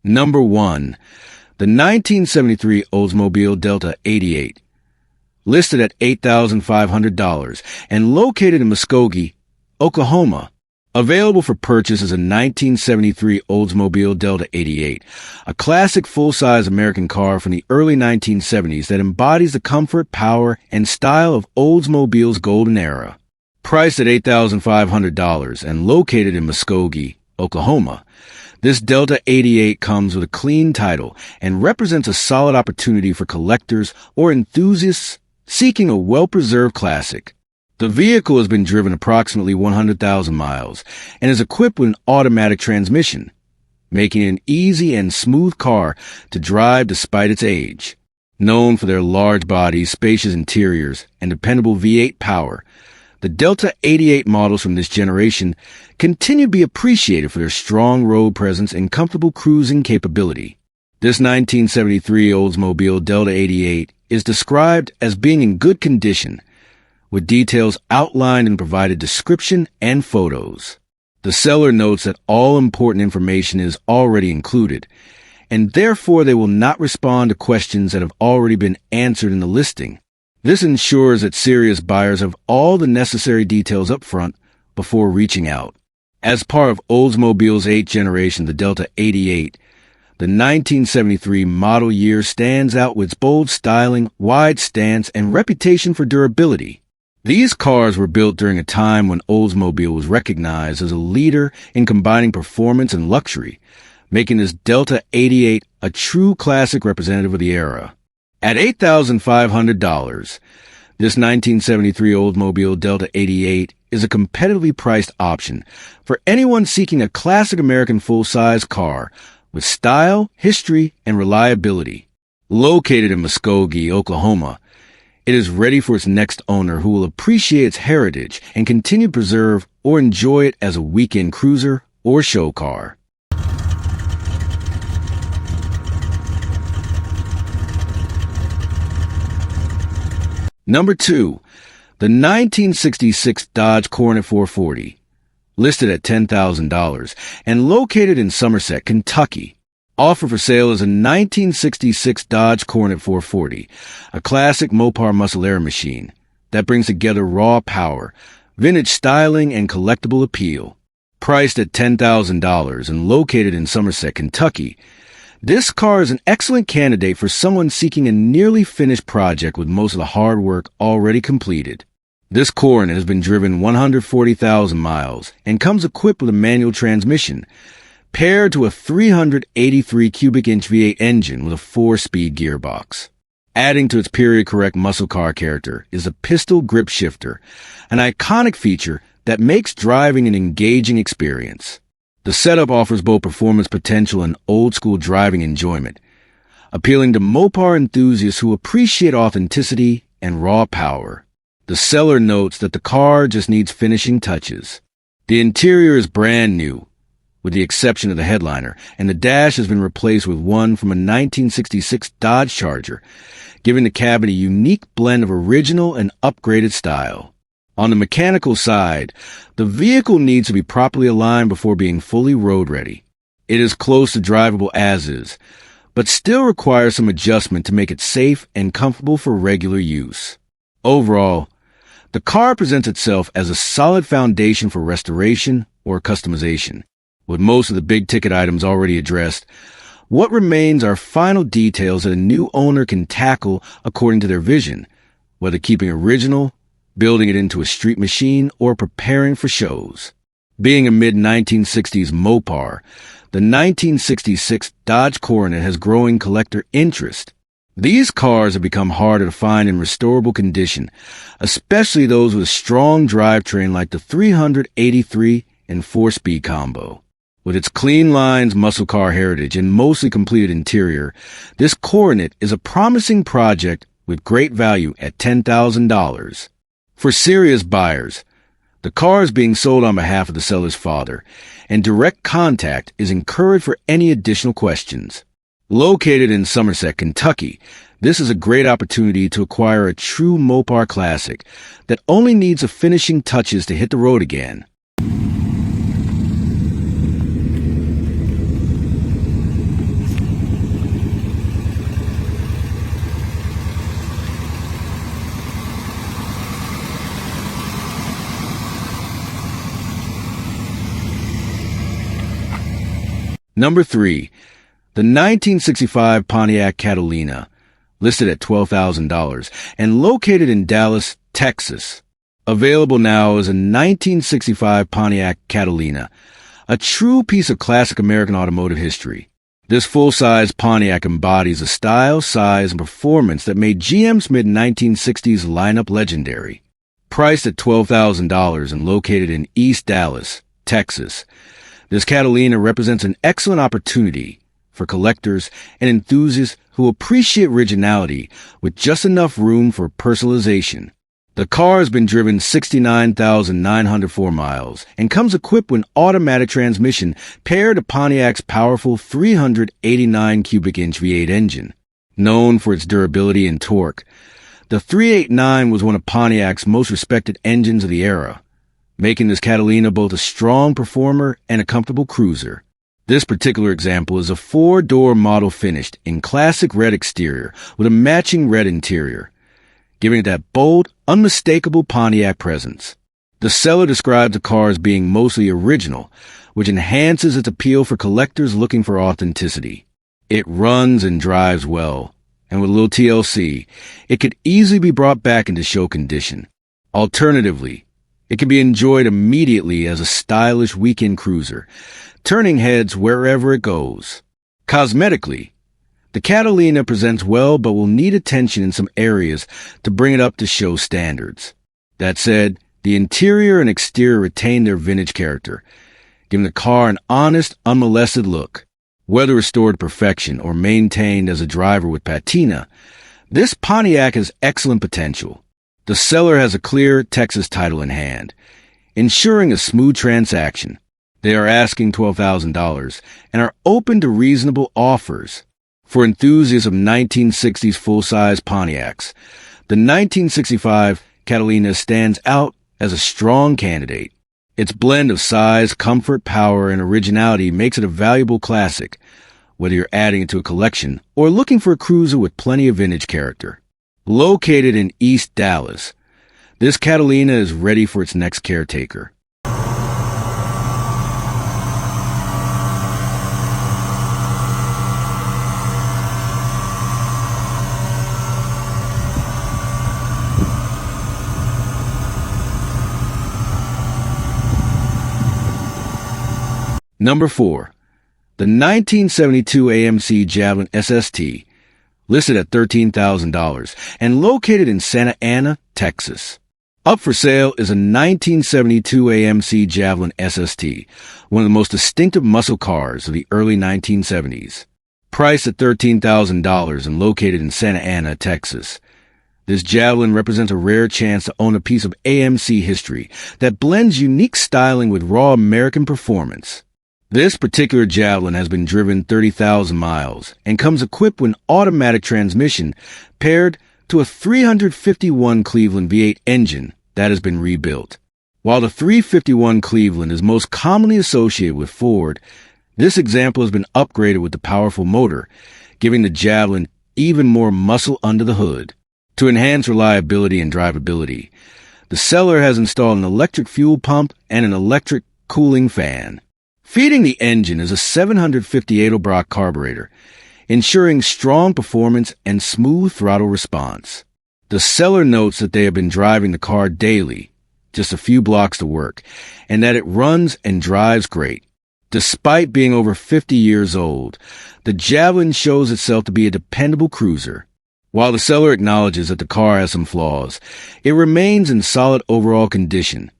Number 1. The 1973 Oldsmobile Delta 88. Listed at $8,500 and located in Muskogee, Oklahoma. Available for purchase as a 1973 Oldsmobile Delta 88, a classic full-size American car from the early 1970s that embodies the comfort, power, and style of Oldsmobile's golden era. Priced at $8,500 and located in Muskogee, Oklahoma, this Delta 88 comes with a clean title and represents a solid opportunity for collectors or enthusiasts seeking a well-preserved classic. The vehicle has been driven approximately 100,000 miles and is equipped with an automatic transmission, making it an easy and smooth car to drive despite its age. Known for their large bodies, spacious interiors, and dependable V8 power, the Delta 88 models from this generation continue to be appreciated for their strong road presence and comfortable cruising capability. This 1973 Oldsmobile Delta 88 is described as being in good condition, with details outlined in provided description and photos. The seller notes that all important information is already included, and therefore they will not respond to questions that have already been answered in the listing. This ensures that serious buyers have all the necessary details up front before reaching out. As part of Oldsmobile's 8th generation, the Delta 88, the 1973 model year stands out with its bold styling, wide stance, and reputation for durability. These cars were built during a time when Oldsmobile was recognized as a leader in combining performance and luxury, making this Delta 88 a true classic representative of the era. At $8,500, this 1973 Oldsmobile Delta 88 is a competitively priced option for anyone seeking a classic American full-size car with style, history, and reliability. Located in Muskogee, Oklahoma, it is ready for its next owner who will appreciate its heritage and continue to preserve or enjoy it as a weekend cruiser or show car. Number 2. The 1966 Dodge Coronet 440, listed at $10,000 and located in Somerset, Kentucky. Offered for sale is a 1966 Dodge Coronet 440, a classic Mopar muscle air machine that brings together raw power, vintage styling, and collectible appeal. Priced at $10,000 and located in Somerset, Kentucky, this car is an excellent candidate for someone seeking a nearly finished project with most of the hard work already completed. This Coronet has been driven 140,000 miles and comes equipped with a manual transmission, paired to a 383 cubic inch V8 engine with a 4-speed gearbox. Adding to its period-correct muscle car character is a pistol grip shifter, an iconic feature that makes driving an engaging experience. The setup offers both performance potential and old-school driving enjoyment, appealing to Mopar enthusiasts who appreciate authenticity and raw power. The seller notes that the car just needs finishing touches. The interior is brand new, with the exception of the headliner, and the dash has been replaced with one from a 1966 Dodge Charger, giving the cabin a unique blend of original and upgraded style. On the mechanical side, the vehicle needs to be properly aligned before being fully road-ready. It is close to drivable as is, but still requires some adjustment to make it safe and comfortable for regular use. Overall, the car presents itself as a solid foundation for restoration or customization. With most of the big-ticket items already addressed, what remains are final details that a new owner can tackle according to their vision, whether keeping original, building it into a street machine, or preparing for shows. Being a mid-1960s Mopar, the 1966 Dodge Coronet has growing collector interest. These cars have become harder to find in restorable condition, especially those with a strong drivetrain like the 383 and 4-speed combo. With its clean lines, muscle car heritage, and mostly completed interior, this Coronet is a promising project with great value at $10,000. For serious buyers, the car is being sold on behalf of the seller's father, and direct contact is encouraged for any additional questions. Located in Somerset, Kentucky, this is a great opportunity to acquire a true Mopar classic that only needs the finishing touches to hit the road again. Number 3. The 1965 Pontiac Catalina, listed at $12,000 and located in Dallas, Texas. Available now is a 1965 Pontiac Catalina, a true piece of classic American automotive history. This full-size Pontiac embodies a style, size, and performance that made GM's mid-1960s lineup legendary. Priced at $12,000 and located in East Dallas, Texas, this Catalina represents an excellent opportunity for collectors and enthusiasts who appreciate originality with just enough room for personalization. The car has been driven 69,904 miles and comes equipped with an automatic transmission paired to Pontiac's powerful 389 cubic inch V8 engine. Known for its durability and torque, the 389 was one of Pontiac's most respected engines of the era, making this Catalina both a strong performer and a comfortable cruiser. This particular example is a 4-door model finished in classic red exterior with a matching red interior, giving it that bold, unmistakable Pontiac presence. The seller describes the car as being mostly original, which enhances its appeal for collectors looking for authenticity. It runs and drives well, and with a little TLC, it could easily be brought back into show condition. Alternatively, it can be enjoyed immediately as a stylish weekend cruiser, turning heads wherever it goes. Cosmetically, the Catalina presents well but will need attention in some areas to bring it up to show standards. That said, the interior and exterior retain their vintage character, giving the car an honest, unmolested look. Whether restored to perfection or maintained as a driver with patina, this Pontiac has excellent potential. The seller has a clear Texas title in hand, ensuring a smooth transaction. They are asking $12,000 and are open to reasonable offers. For enthusiasts of 1960s full-size Pontiacs, the 1965 Catalina stands out as a strong candidate. Its blend of size, comfort, power, and originality makes it a valuable classic, whether you're adding it to a collection or looking for a cruiser with plenty of vintage character. Located in East Dallas, this Catalina is ready for its next caretaker. Number 4. The 1972 AMC Javelin SST, listed at $13,000 and located in Santa Ana, Texas. Up for sale is a 1972 AMC Javelin SST, one of the most distinctive muscle cars of the early 1970s. Priced at $13,000 and located in Santa Ana, Texas, this Javelin represents a rare chance to own a piece of AMC history that blends unique styling with raw American performance. This particular Javelin has been driven 30,000 miles and comes equipped with an automatic transmission paired to a 351 Cleveland V8 engine that has been rebuilt. While the 351 Cleveland is most commonly associated with Ford, this example has been upgraded with the powerful motor, giving the Javelin even more muscle under the hood. To enhance reliability and drivability, the seller has installed an electric fuel pump and an electric cooling fan. Feeding the engine is a 758 Obrock carburetor, ensuring strong performance and smooth throttle response. The seller notes that they have been driving the car daily, just a few blocks to work, and that it runs and drives great. Despite being over 50 years old, the Javelin shows itself to be a dependable cruiser. While the seller acknowledges that the car has some flaws, it remains in solid overall condition,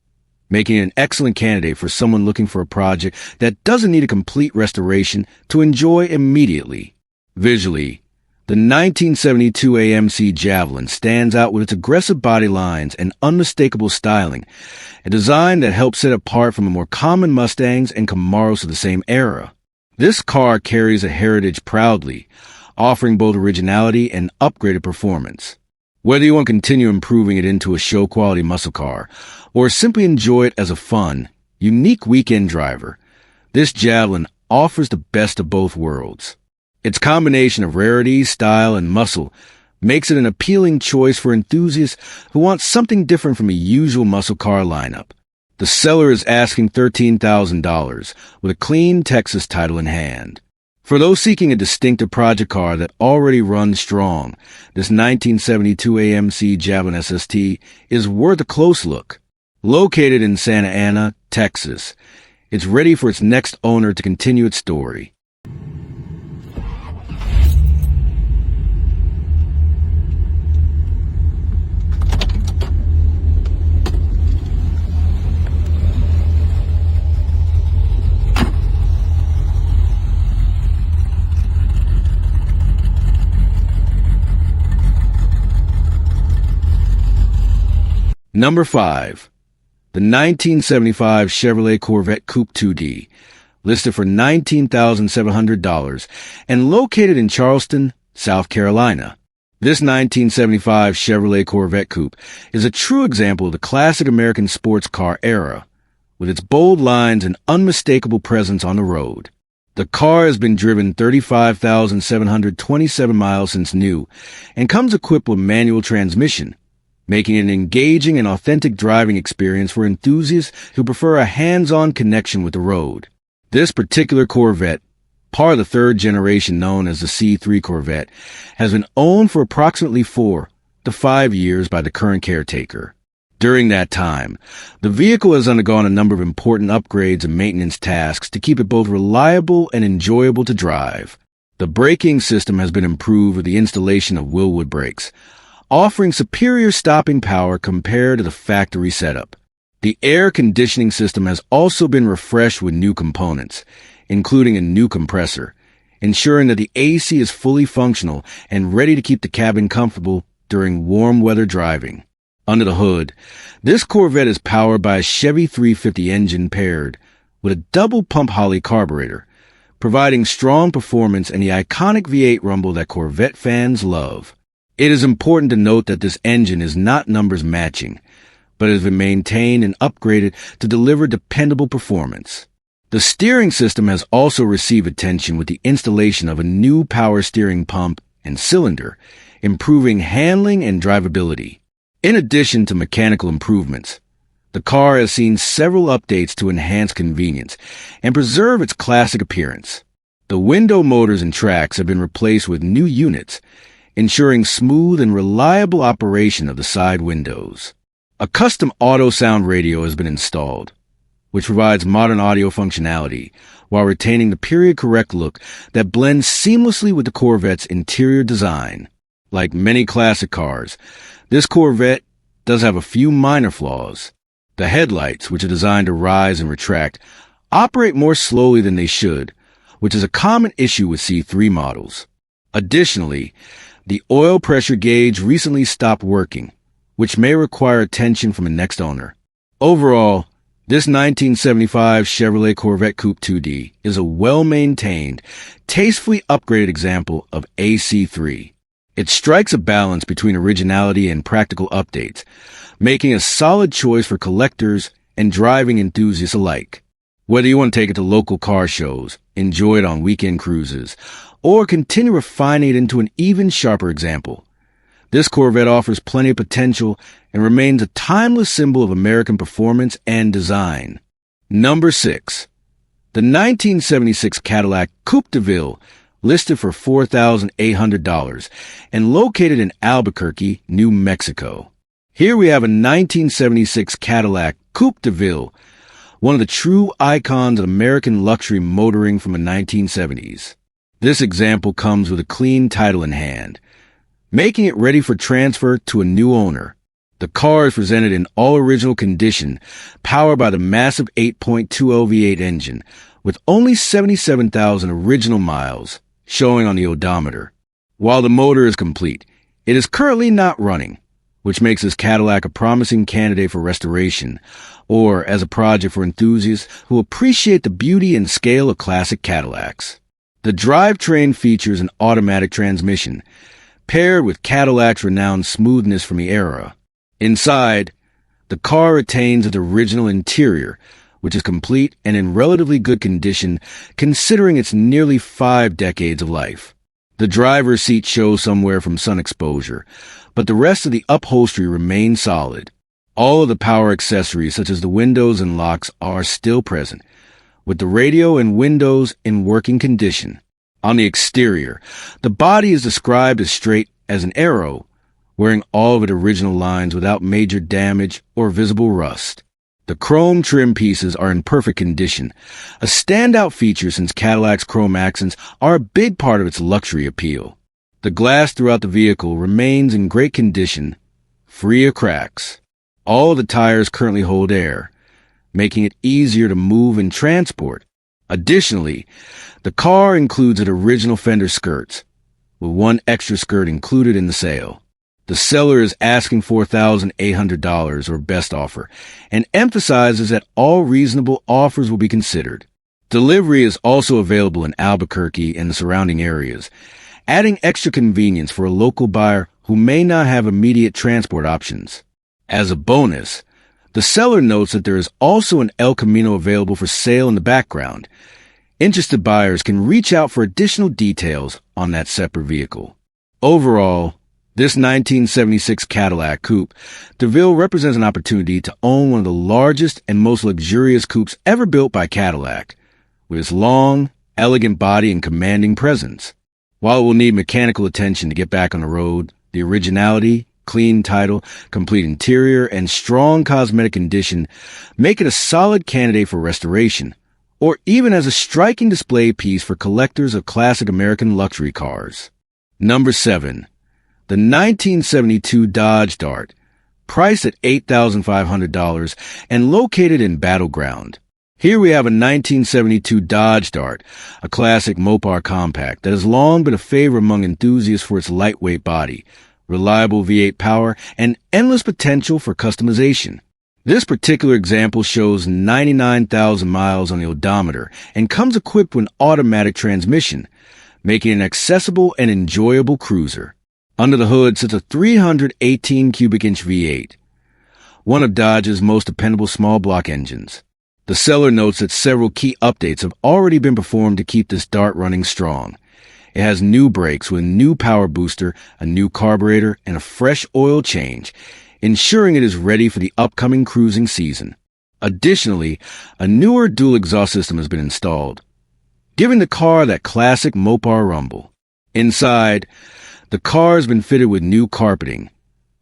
making it an excellent candidate for someone looking for a project that doesn't need a complete restoration to enjoy immediately. Visually, the 1972 AMC Javelin stands out with its aggressive body lines and unmistakable styling, a design that helps set it apart from the more common Mustangs and Camaros of the same era. This car carries a heritage proudly, offering both originality and upgraded performance. Whether you want to continue improving it into a show-quality muscle car, or simply enjoy it as a fun, unique weekend driver, this Javelin offers the best of both worlds. Its combination of rarity, style, and muscle makes it an appealing choice for enthusiasts who want something different from a usual muscle car lineup. The seller is asking $13,000 with a clean Texas title in hand. For those seeking a distinctive project car that already runs strong, this 1972 AMC Javelin SST is worth a close look. Located in Santa Ana, Texas, it's ready for its next owner to continue its story. Number 5. The 1975 Chevrolet Corvette Coupe 2D, listed for $19,700 and located in Charleston, South Carolina. This 1975 Chevrolet Corvette Coupe is a true example of the classic American sports car era, with its bold lines and unmistakable presence on the road. The car has been driven 35,727 miles since new and comes equipped with manual transmission, making it an engaging and authentic driving experience for enthusiasts who prefer a hands-on connection with the road. This particular Corvette, part of the third generation known as the C3 Corvette, has been owned for approximately 4 to 5 years by the current caretaker. During that time, the vehicle has undergone a number of important upgrades and maintenance tasks to keep it both reliable and enjoyable to drive. The braking system has been improved with the installation of Wilwood brakes, offering superior stopping power compared to the factory setup. The air conditioning system has also been refreshed with new components, including a new compressor, ensuring that the AC is fully functional and ready to keep the cabin comfortable during warm weather driving. Under the hood, this Corvette is powered by a Chevy 350 engine paired with a double-pump Holley carburetor, providing strong performance and the iconic V8 rumble that Corvette fans love. It is important to note that this engine is not numbers matching, but has been maintained and upgraded to deliver dependable performance. The steering system has also received attention with the installation of a new power steering pump and cylinder, improving handling and drivability. In addition to mechanical improvements, the car has seen several updates to enhance convenience and preserve its classic appearance. The window motors and tracks have been replaced with new units, ensuring smooth and reliable operation of the side windows. A custom auto sound radio has been installed, which provides modern audio functionality while retaining the period-correct look that blends seamlessly with the Corvette's interior design. Like many classic cars, this Corvette does have a few minor flaws. The headlights, which are designed to rise and retract, operate more slowly than they should, which is a common issue with C3 models. Additionally, the oil pressure gauge recently stopped working, which may require attention from a next owner. Overall, this 1975 Chevrolet Corvette Coupe 2D is a well-maintained, tastefully upgraded example of AC3. It strikes a balance between originality and practical updates, making a solid choice for collectors and driving enthusiasts alike. Whether you want to take it to local car shows, enjoy it on weekend cruises, or continue refining it into an even sharper example, this Corvette offers plenty of potential and remains a timeless symbol of American performance and design. Number 6. The 1976 Cadillac Coupe Deville, listed for $4,800 and located in Albuquerque, New Mexico. Here we have a 1976 Cadillac Coupe Deville, one of the true icons of American luxury motoring from the 1970s. This example comes with a clean title in hand, making it ready for transfer to a new owner. The car is presented in all original condition, powered by the massive 8.20 V8 engine, with only 77,000 original miles showing on the odometer. While the motor is complete, it is currently not running, which makes this Cadillac a promising candidate for restoration, or as a project for enthusiasts who appreciate the beauty and scale of classic Cadillacs. The drivetrain features an automatic transmission, paired with Cadillac's renowned smoothness from the era. Inside, the car retains its original interior, which is complete and in relatively good condition considering its nearly 5 decades of life. The driver's seat shows somewhere from sun exposure, but the rest of the upholstery remains solid. All of the power accessories, such as the windows and locks, are still present, with the radio and windows in working condition. On the exterior, the body is described as straight as an arrow, wearing all of its original lines without major damage or visible rust. The chrome trim pieces are in perfect condition, a standout feature since Cadillac's chrome accents are a big part of its luxury appeal. The glass throughout the vehicle remains in great condition, free of cracks. All of the tires currently hold air, making it easier to move and transport. Additionally, the car includes its original fender skirts, with one extra skirt included in the sale. The seller is asking $4,800 or best offer, and emphasizes that all reasonable offers will be considered. Delivery is also available in Albuquerque and the surrounding areas, adding extra convenience for a local buyer who may not have immediate transport options. As a bonus, the seller notes that there is also an El Camino available for sale in the background. Interested buyers can reach out for additional details on that separate vehicle. Overall, this 1976 Cadillac Coupe Deville represents an opportunity to own one of the largest and most luxurious coupes ever built by Cadillac, with its long, elegant body and commanding presence. While it will need mechanical attention to get back on the road, the originality, clean title, complete interior, and strong cosmetic condition make it a solid candidate for restoration, or even as a striking display piece for collectors of classic American luxury cars. Number 7. The 1972 Dodge Dart, priced at $8,500 and located in Battleground. Here we have a 1972 Dodge Dart, a classic Mopar compact that has long been a favorite among enthusiasts for its lightweight body, reliable V8 power, and endless potential for customization. This particular example shows 99,000 miles on the odometer and comes equipped with an automatic transmission, making it an accessible and enjoyable cruiser. Under the hood sits a 318 cubic inch V8, one of Dodge's most dependable small block engines. The seller notes that several key updates have already been performed to keep this Dart running strong. It has new brakes with a new power booster, a new carburetor, and a fresh oil change, ensuring it is ready for the upcoming cruising season. Additionally, a newer dual exhaust system has been installed, giving the car that classic Mopar rumble. Inside, the car has been fitted with new carpeting,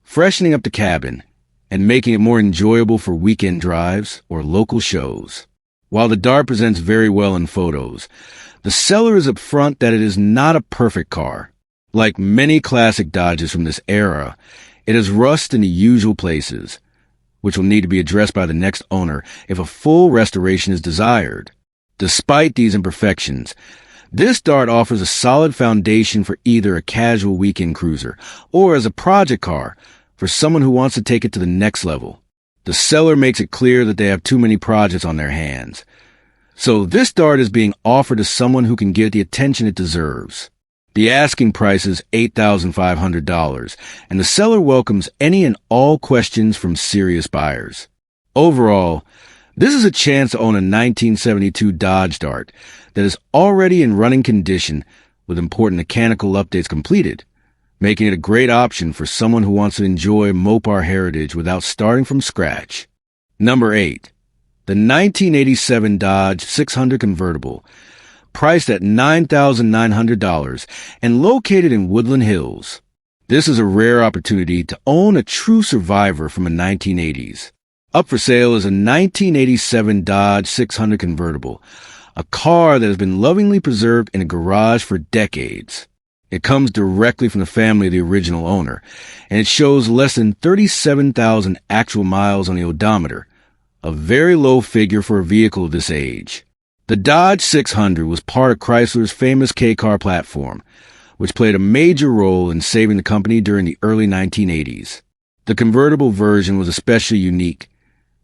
freshening up the cabin and making it more enjoyable for weekend drives or local shows. While the Dart presents very well in photos, the seller is upfront that it is not a perfect car. Like many classic Dodges from this era, it has rust in the usual places, which will need to be addressed by the next owner if a full restoration is desired. Despite these imperfections, this Dart offers a solid foundation for either a casual weekend cruiser or as a project car for someone who wants to take it to the next level. The seller makes it clear that they have too many projects on their hands, so this Dart is being offered to someone who can get the attention it deserves. The asking price is $8,500, and the seller welcomes any and all questions from serious buyers. Overall, this is a chance to own a 1972 Dodge Dart that is already in running condition with important mechanical updates completed, making it a great option for someone who wants to enjoy Mopar heritage without starting from scratch. Number 8. The 1987 Dodge 600 convertible, priced at $9,900 and located in Woodland Hills. This is a rare opportunity to own a true survivor from the 1980s. Up for sale is a 1987 Dodge 600 convertible, a car that has been lovingly preserved in a garage for decades. It comes directly from the family of the original owner, and it shows less than 37,000 actual miles on the odometer, a very low figure for a vehicle of this age. The Dodge 600 was part of Chrysler's famous K-car platform, which played a major role in saving the company during the early 1980s. The convertible version was especially unique,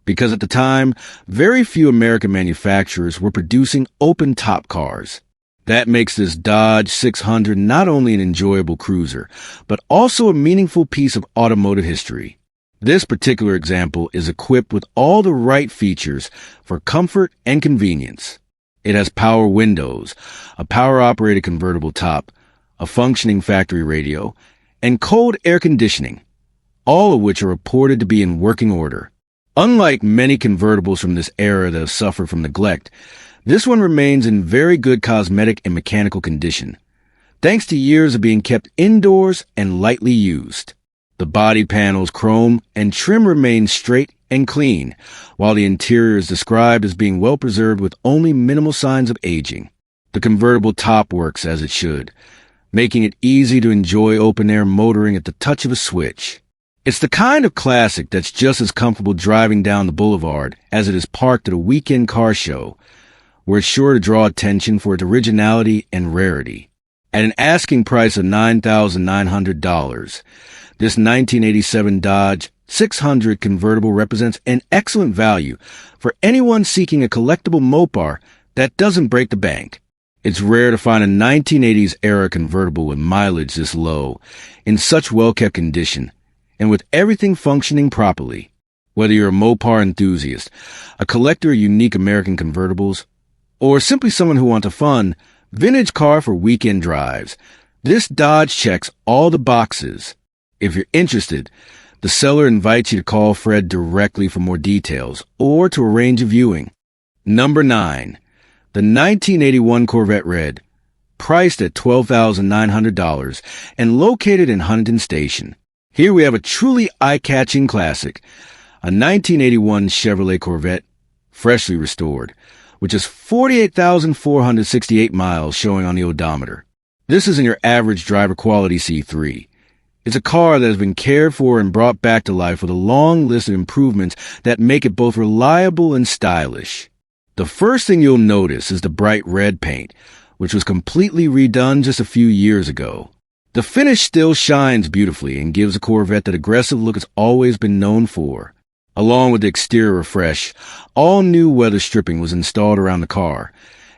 because at the time, very few American manufacturers were producing open-top cars. That makes this Dodge 600 not only an enjoyable cruiser, but also a meaningful piece of automotive history. This particular example is equipped with all the right features for comfort and convenience. It has power windows, a power-operated convertible top, a functioning factory radio, and cold air conditioning, all of which are reported to be in working order. Unlike many convertibles from this era that have suffered from neglect, this one remains in very good cosmetic and mechanical condition, thanks to years of being kept indoors and lightly used. The body panels, chrome, and trim remain straight and clean, while the interior is described as being well preserved with only minimal signs of aging. The convertible top works as it should, making it easy to enjoy open-air motoring at the touch of a switch. It's the kind of classic that's just as comfortable driving down the boulevard as it is parked at a weekend car show, where it's sure to draw attention for its originality and rarity. At an asking price of $9,900, this 1987 Dodge 600 convertible represents an excellent value for anyone seeking a collectible Mopar that doesn't break the bank. It's rare to find a 1980s-era convertible with mileage this low, in such well-kept condition, and with everything functioning properly. Whether you're a Mopar enthusiast, a collector of unique American convertibles, or simply someone who wants a fun, vintage car for weekend drives, this Dodge checks all the boxes. If you're interested, the seller invites you to call Fred directly for more details or to arrange a viewing. Number 9. The 1981 Corvette Red, priced at $12,900 and located in Huntington Station. Here we have a truly eye-catching classic, a 1981 Chevrolet Corvette, freshly restored, which is 48,468 miles showing on the odometer. This isn't your average driver quality C3. It's a car that has been cared for and brought back to life with a long list of improvements that make it both reliable and stylish. The first thing you'll notice is the bright red paint, which was completely redone just a few years ago. The finish still shines beautifully and gives the Corvette that aggressive look it's always been known for. Along with the exterior refresh, all new weather stripping was installed around the car,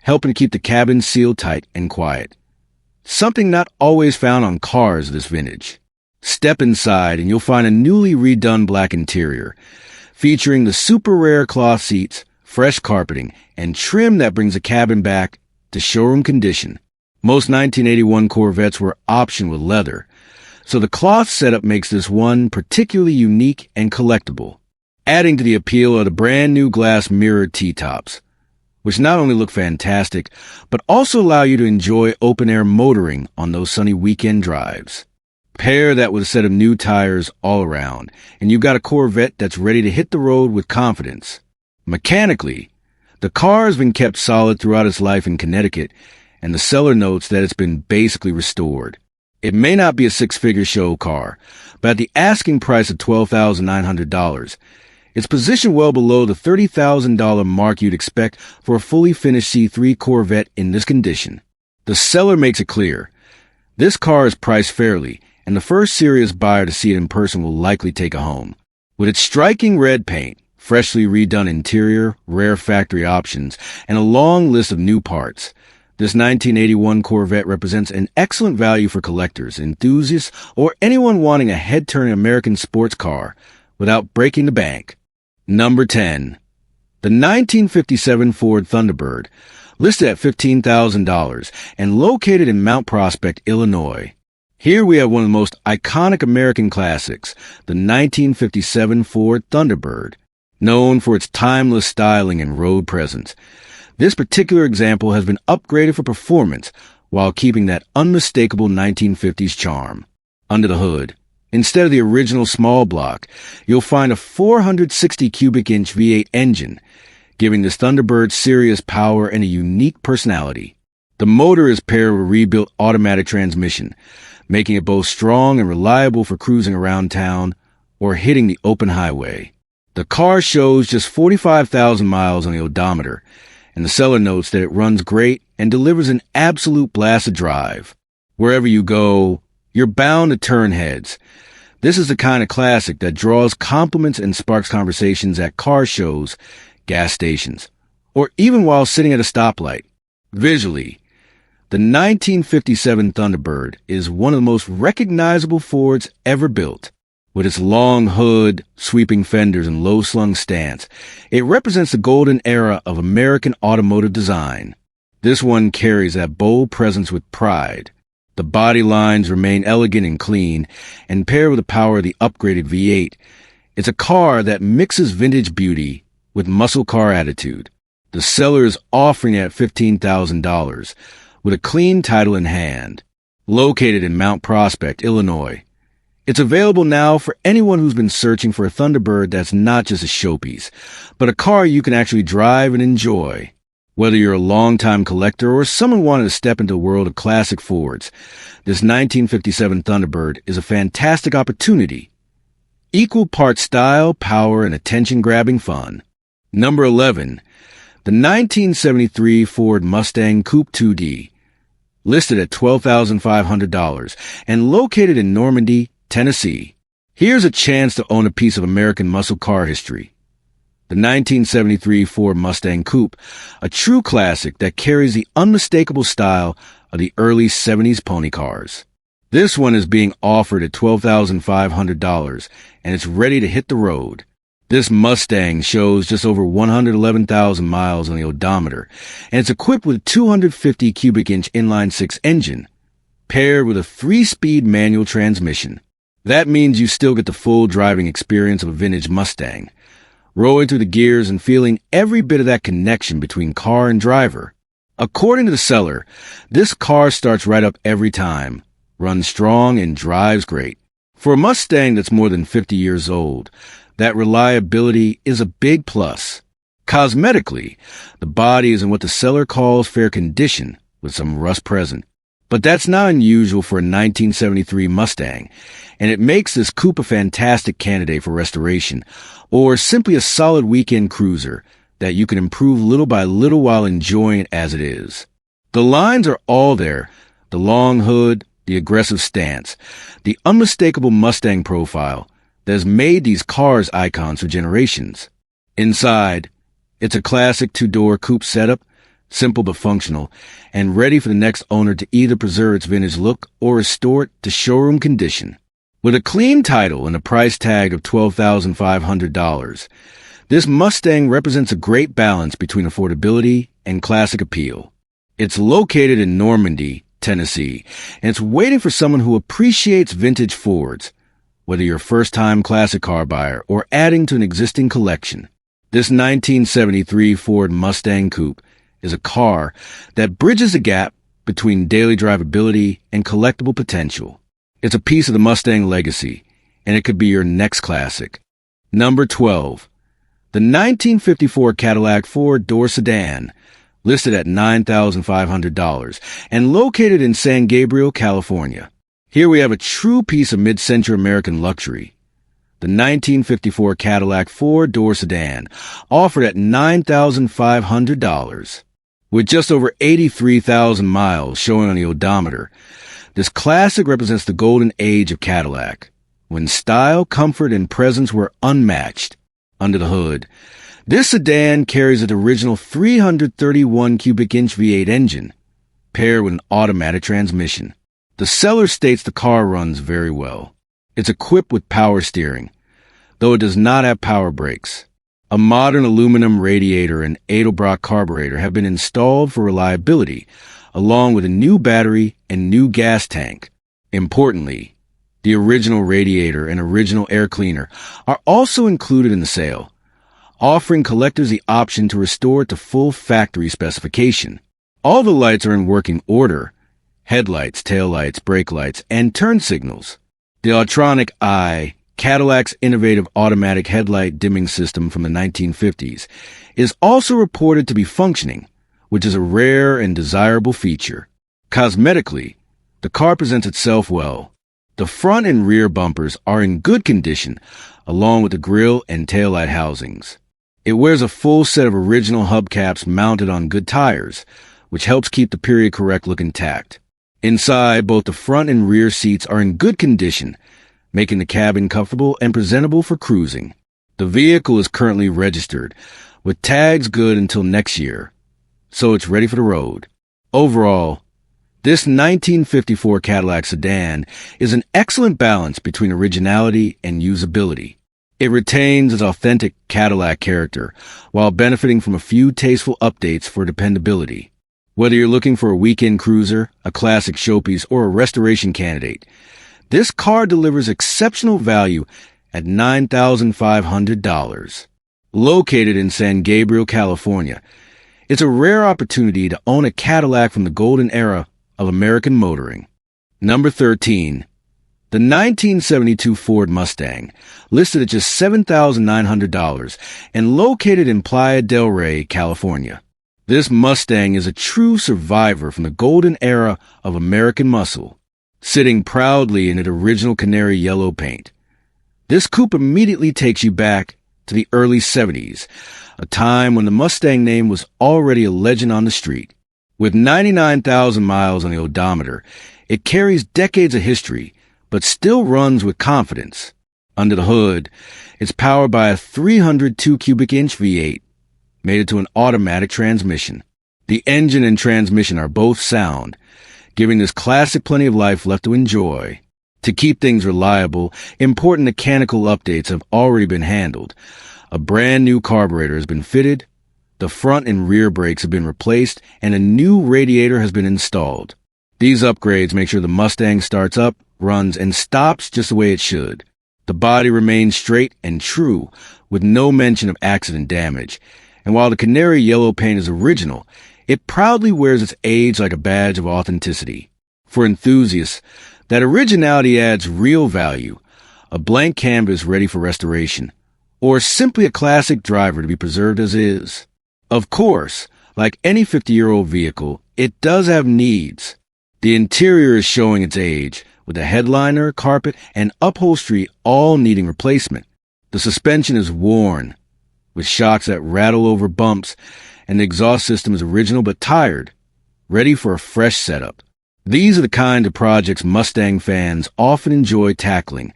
helping to keep the cabin sealed tight and quiet. Something not always found on cars this vintage. Step inside and you'll find a newly redone black interior, featuring the super rare cloth seats, fresh carpeting, and trim that brings the cabin back to showroom condition. Most 1981 Corvettes were optioned with leather, so the cloth setup makes this one particularly unique and collectible, adding to the appeal of the brand new glass mirrored T-tops, which not only look fantastic, but also allow you to enjoy open-air motoring on those sunny weekend drives. Pair that with a set of new tires all around, and you've got a Corvette that's ready to hit the road with confidence. Mechanically, the car has been kept solid throughout its life in Connecticut, and the seller notes that it's been basically restored. It may not be a six-figure show car, but at the asking price of $12,900, it's positioned well below the $30,000 mark you'd expect for a fully finished C3 Corvette in this condition. The seller makes it clear, this car is priced fairly, and the first serious buyer to see it in person will likely take it home. With its striking red paint, freshly redone interior, rare factory options, and a long list of new parts, this 1981 Corvette represents an excellent value for collectors, enthusiasts, or anyone wanting a head-turning American sports car without breaking the bank. Number 10. The 1957 Ford Thunderbird, listed at $15,000 and located in Mount Prospect, Illinois. Here we have one of the most iconic American classics, the 1957 Ford Thunderbird. Known for its timeless styling and road presence, this particular example has been upgraded for performance while keeping that unmistakable 1950s charm. Under the hood, instead of the original small block, you'll find a 460 cubic inch V8 engine, giving this Thunderbird serious power and a unique personality. The motor is paired with a rebuilt automatic transmission, making it both strong and reliable for cruising around town or hitting the open highway. The car shows just 45,000 miles on the odometer, and the seller notes that it runs great and delivers an absolute blast of drive. Wherever you go, you're bound to turn heads. This is the kind of classic that draws compliments and sparks conversations at car shows, gas stations, or even while sitting at a stoplight. Visually, the 1957 Thunderbird is one of the most recognizable Fords ever built. With its long hood, sweeping fenders, and low-slung stance, it represents the golden era of American automotive design. This one carries that bold presence with pride. The body lines remain elegant and clean, and paired with the power of the upgraded V8, it's a car that mixes vintage beauty with muscle car attitude. The seller is offering it at $15,000 with a clean title in hand. Located in Mount Prospect, Illinois. It's available now for anyone who's been searching for a Thunderbird that's not just a showpiece, but a car you can actually drive and enjoy. Whether you're a longtime collector or someone wanting to step into the world of classic Fords, this 1957 Thunderbird is a fantastic opportunity. Equal parts style, power, and attention-grabbing fun. Number 11. The 1973 Ford Mustang Coupe 2D. Listed at $12,500 and located in Normandy, Tennessee. Here's a chance to own a piece of American muscle car history. The 1973 Ford Mustang Coupe, a true classic that carries the unmistakable style of the early 70s pony cars. This one is being offered at $12,500 and it's ready to hit the road. This Mustang shows just over 111,000 miles on the odometer, and it's equipped with a 250 cubic inch inline-six engine, paired with a 3-speed manual transmission. That means you still get the full driving experience of a vintage Mustang, rolling through the gears and feeling every bit of that connection between car and driver. According to the seller, this car starts right up every time, runs strong, and drives great. For a Mustang that's more than 50 years old, that reliability is a big plus. Cosmetically, the body is in what the seller calls fair condition, with some rust present. But that's not unusual for a 1973 Mustang, and it makes this coupe a fantastic candidate for restoration, or simply a solid weekend cruiser that you can improve little by little while enjoying it as it is. The lines are all there: the long hood, the aggressive stance, the unmistakable Mustang profile that has made these cars icons for generations. Inside, it's a classic two-door coupe setup, simple but functional, and ready for the next owner to either preserve its vintage look or restore it to showroom condition. With a clean title and a price tag of $12,500, this Mustang represents a great balance between affordability and classic appeal. It's located in Normandy, Tennessee, and it's waiting for someone who appreciates vintage Fords, whether you're a first-time classic car buyer or adding to an existing collection. This 1973 Ford Mustang Coupe is a car that bridges the gap between daily drivability and collectible potential. It's a piece of the Mustang legacy, and it could be your next classic. Number 12. The 1954 Cadillac four-door sedan, listed at $9,500 and located in San Gabriel, California. Here we have a true piece of mid-century American luxury. The 1954 Cadillac four-door sedan, offered at $9,500. With just over 83,000 miles showing on the odometer, this classic represents the golden age of Cadillac, when style, comfort, and presence were unmatched. Under the hood, this sedan carries its original 331 cubic inch V8 engine, paired with an automatic transmission. The seller states the car runs very well. It's equipped with power steering, though it does not have power brakes. A modern aluminum radiator and Edelbrock carburetor have been installed for reliability, along with a new battery and new gas tank. Importantly, the original radiator and original air cleaner are also included in the sale, offering collectors the option to restore it to full factory specification. All the lights are in working order: headlights, taillights, brake lights, and turn signals. The electronic eye, Cadillac's innovative automatic headlight dimming system from the 1950s, is also reported to be functioning, which is a rare and desirable feature. Cosmetically, the car presents itself well. The front and rear bumpers are in good condition, along with the grille and taillight housings. It wears a full set of original hubcaps mounted on good tires, which helps keep the period-correct look intact. Inside, both the front and rear seats are in good condition, making the cabin comfortable and presentable for cruising. The vehicle is currently registered, with tags good until next year, so it's ready for the road. Overall, this 1954 Cadillac sedan is an excellent balance between originality and usability. It retains its authentic Cadillac character, while benefiting from a few tasteful updates for dependability. Whether you're looking for a weekend cruiser, a classic showpiece, or a restoration candidate, this car delivers exceptional value at $9,500. Located in San Gabriel, California, it's a rare opportunity to own a Cadillac from the golden era of American motoring. Number 13. The 1972 Ford Mustang, listed at just $7,900 and located in Playa del Rey, California. This Mustang is a true survivor from the golden era of American muscle, sitting proudly in its original canary yellow paint. This coupe immediately takes you back to the early 70s, a time when the Mustang name was already a legend on the street. With 99,000 miles on the odometer, it carries decades of history, but still runs with confidence. Under the hood, it's powered by a 302 cubic inch V8, mated to an automatic transmission. The engine and transmission are both sound, giving this classic plenty of life left to enjoy. To keep things reliable, important mechanical updates have already been handled. A brand new carburetor has been fitted, the front and rear brakes have been replaced, and a new radiator has been installed. These upgrades make sure the Mustang starts up, runs, and stops just the way it should. The body remains straight and true, with no mention of accident damage. And while the canary yellow paint is original, it proudly wears its age like a badge of authenticity. For enthusiasts, that originality adds real value, a blank canvas ready for restoration, or simply a classic driver to be preserved as is. Of course, like any 50-year-old vehicle, it does have needs. The interior is showing its age, with the headliner, carpet, and upholstery all needing replacement. The suspension is worn, with shocks that rattle over bumps, and the exhaust system is original but tired, ready for a fresh setup. These are the kind of projects Mustang fans often enjoy tackling,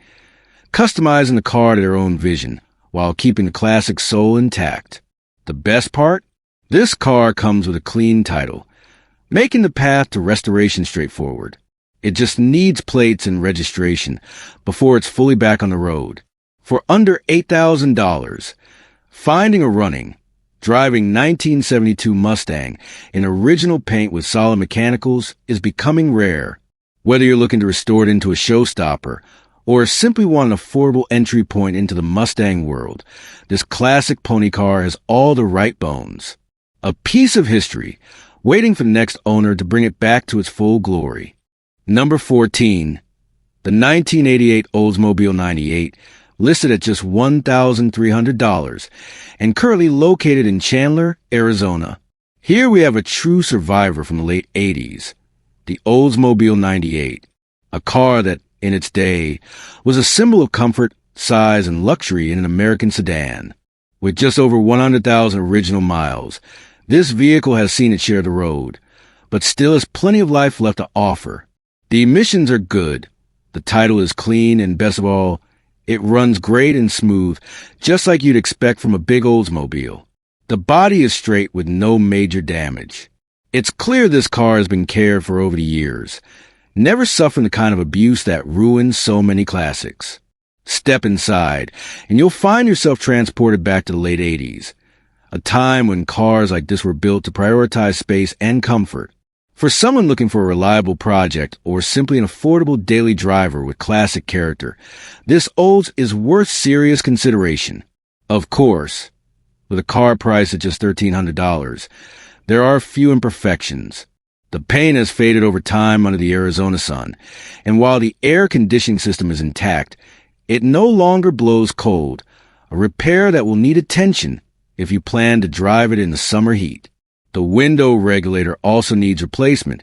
customizing the car to their own vision, while keeping the classic soul intact. The best part? This car comes with a clean title, making the path to restoration straightforward. It just needs plates and registration before it's fully back on the road. For under $8,000, finding a driving 1972 Mustang in original paint with solid mechanicals is becoming rare. Whether you're looking to restore it into a showstopper or simply want an affordable entry point into the Mustang world, this classic pony car has all the right bones. A piece of history, waiting for the next owner to bring it back to its full glory. Number 14. The 1988 Oldsmobile 98, listed at just $1,300, and currently located in Chandler, Arizona. Here we have a true survivor from the late 80s, the Oldsmobile 98, a car that, in its day, was a symbol of comfort, size, and luxury in an American sedan. With just over 100,000 original miles, this vehicle has seen its share of the road, but still has plenty of life left to offer. The emissions are good, the title is clean, and best of all, it runs great and smooth, just like you'd expect from a big Oldsmobile. The body is straight with no major damage. It's clear this car has been cared for over the years, never suffering the kind of abuse that ruins so many classics. Step inside, and you'll find yourself transported back to the late 80s, a time when cars like this were built to prioritize space and comfort. For someone looking for a reliable project or simply an affordable daily driver with classic character, this Olds is worth serious consideration. Of course, with a car priced at just $1,300, there are a few imperfections. The paint has faded over time under the Arizona sun, and while the air conditioning system is intact, it no longer blows cold, a repair that will need attention if you plan to drive it in the summer heat. The window regulator also needs replacement,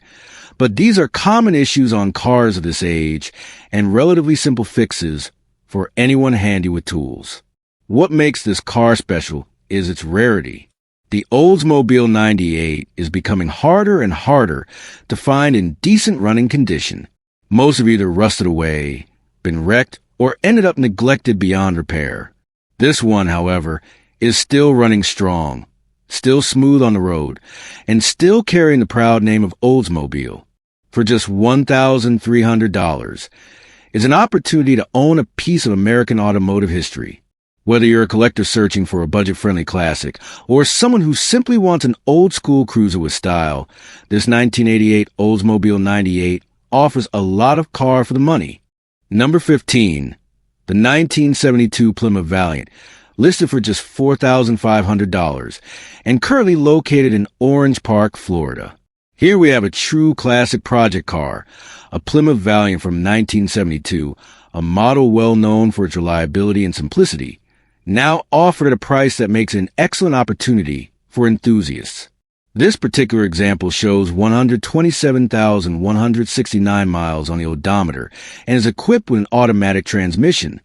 but these are common issues on cars of this age and relatively simple fixes for anyone handy with tools. What makes this car special is its rarity. The Oldsmobile 98 is becoming harder and harder to find in decent running condition. Most have either rusted away, been wrecked, or ended up neglected beyond repair. This one, however, is still running strong, still smooth on the road, and still carrying the proud name of Oldsmobile. For just $1,300 is an opportunity to own a piece of American automotive history. Whether you're a collector searching for a budget-friendly classic or someone who simply wants an old-school cruiser with style, this 1988 Oldsmobile 98 offers a lot of car for the money. Number 15. The 1972 Plymouth Valiant, listed for just $4,500 and currently located in Orange Park, Florida. Here we have a true classic project car, a Plymouth Valiant from 1972, a model well known for its reliability and simplicity, now offered at a price that makes it an excellent opportunity for enthusiasts. This particular example shows 127,169 miles on the odometer and is equipped with an automatic transmission.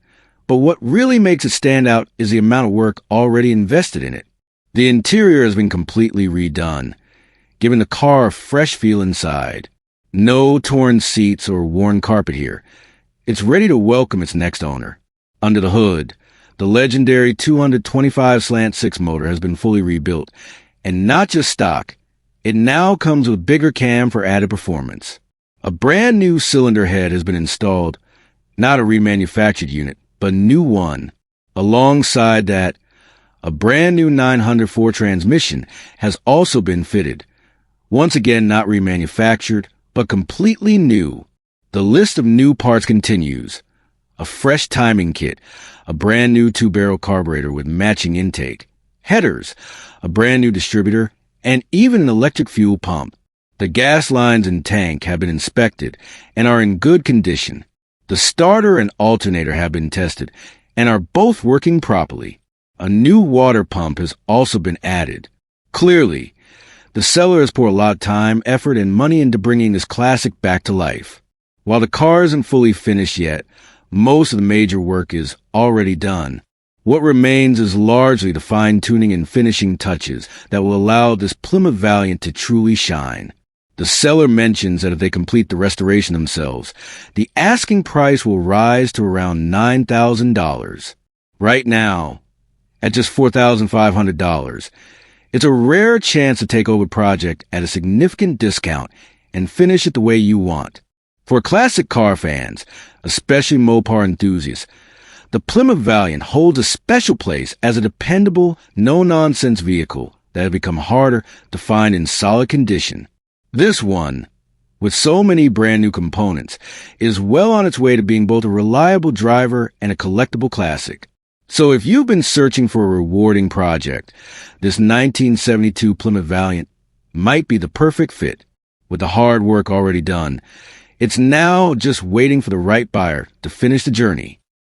But what really makes it stand out is the amount of work already invested in it. The interior has been completely redone, giving the car a fresh feel inside. No torn seats or worn carpet here. It's ready to welcome its next owner. Under the hood, the legendary 225/6 motor has been fully rebuilt, and not just stock. It now comes with bigger cam for added performance. A brand new cylinder head has been installed, not a remanufactured unit, but a new one. Alongside that, a brand new 904 transmission has also been fitted. Once again, not remanufactured, but completely new. The list of new parts continues. A fresh timing kit, a brand new 2-barrel carburetor with matching intake, headers, a brand new distributor, and even an electric fuel pump. The gas lines and tank have been inspected and are in good condition. The starter and alternator have been tested and are both working properly. A new water pump has also been added. Clearly, the seller has poured a lot of time, effort, and money into bringing this classic back to life. While the car isn't fully finished yet, most of the major work is already done. What remains is largely the fine-tuning and finishing touches that will allow this Plymouth Valiant to truly shine. The seller mentions that if they complete the restoration themselves, the asking price will rise to around $9,000. Right now, at just $4,500, it's a rare chance to take over a project at a significant discount and finish it the way you want. For classic car fans, especially Mopar enthusiasts, the Plymouth Valiant holds a special place as a dependable, no-nonsense vehicle that has become harder to find in solid condition. This one, with so many brand new components, is well on its way to being both a reliable driver and a collectible classic. So if you've been searching for a rewarding project, this 1972 Plymouth Valiant might be the perfect fit. With the hard work already done, it's now just waiting for the right buyer to finish the journey.